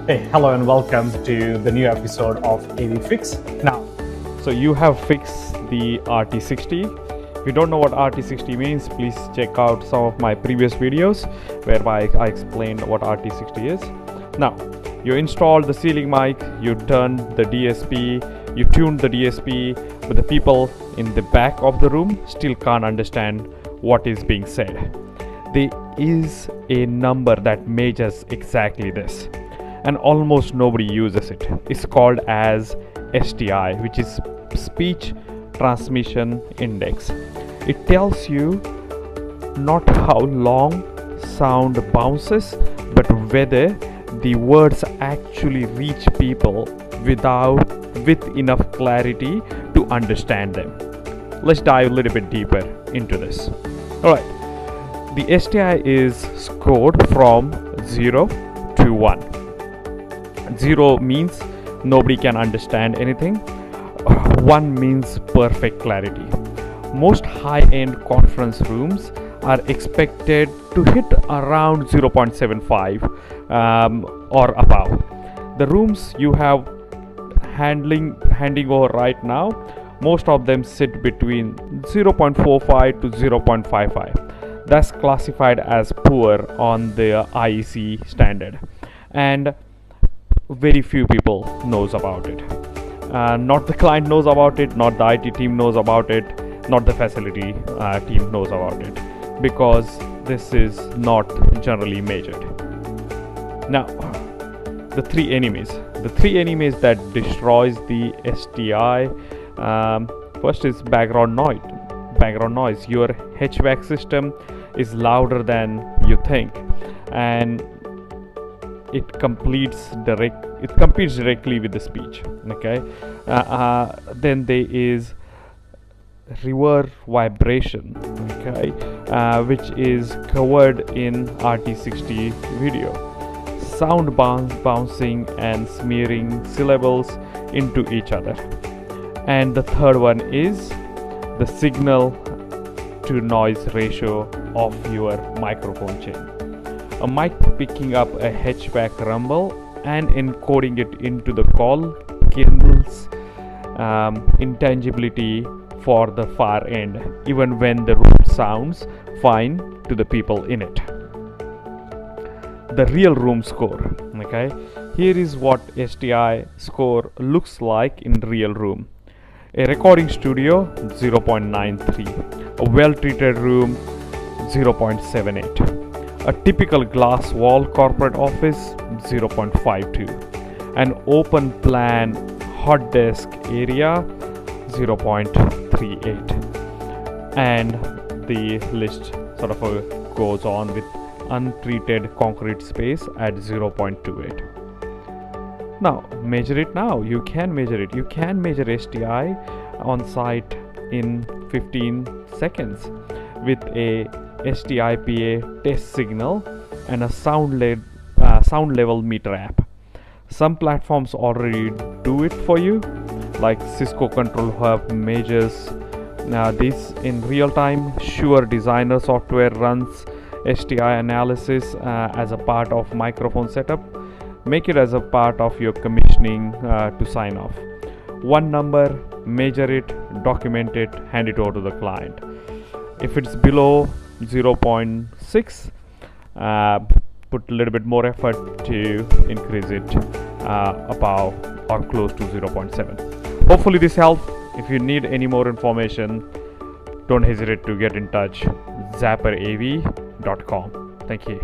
Hey, hello and welcome to the new episode of AV Fix. Now, so you have fixed the RT60. If you don't know what RT60 means, please check out some of my previous videos whereby I explained what RT60 is. Now, you installed the ceiling mic, you turned the DSP, you tuned the DSP, but the people in the back of the room still can't understand what is being said. There is a number that measures exactly this, and almost nobody uses it. It's called as STI, which is Speech Transmission Index. It tells you not how long sound bounces, but whether the words actually reach people with enough clarity to understand them. Let's dive a little bit deeper into this. Alright, the STI is scored from 0 to 1. 0 means nobody can understand anything. 1 means perfect clarity. Most high-end conference rooms are expected to hit around 0.75 or above. The rooms you have handing over right now, most of them sit between 0.45 to 0.55. That's classified as poor on the IEC standard, and very few people knows about it. Not the client knows about it, not the IT team knows about it, not the facility team knows about it, because this is not generally measured. Now, the three enemies that destroys the STI. First is background noise. Your HVAC system is louder than you think, and it competes directly with the speech. Okay. Then there is reverberation, okay, which is covered in RT60 video. Sound bouncing and smearing syllables into each other. And the third one is the signal to noise ratio of your microphone chain. A mic picking up a HVAC rumble and encoding it into the call kills intelligibility for the far end, even when the room sounds fine to the people in it. The real room score. Okay, here is what STI score looks like in real room. A recording studio 0.93, a well-treated room 0.78, a typical glass wall corporate office 0.52, an open plan hot desk area 0.38, and the list sort of goes on with untreated concrete space at 0.28. Now, measure it now. You can measure it. You can measure STI on site in 15 seconds with a STI-PA test signal and a sound level meter app. Some platforms already do it for you, like Cisco Control Hub measures this in real time. Sure Designer software runs STI analysis as a part of microphone setup. Make it as a part of your commissioning to sign off. One number, measure it, document it, hand it over to the client. If it's below 0.6, put a little bit more effort to increase it above or close to 0.7. Hopefully this helped. If you need any more information, don't hesitate to get in touch. zaperav.com. Thank you.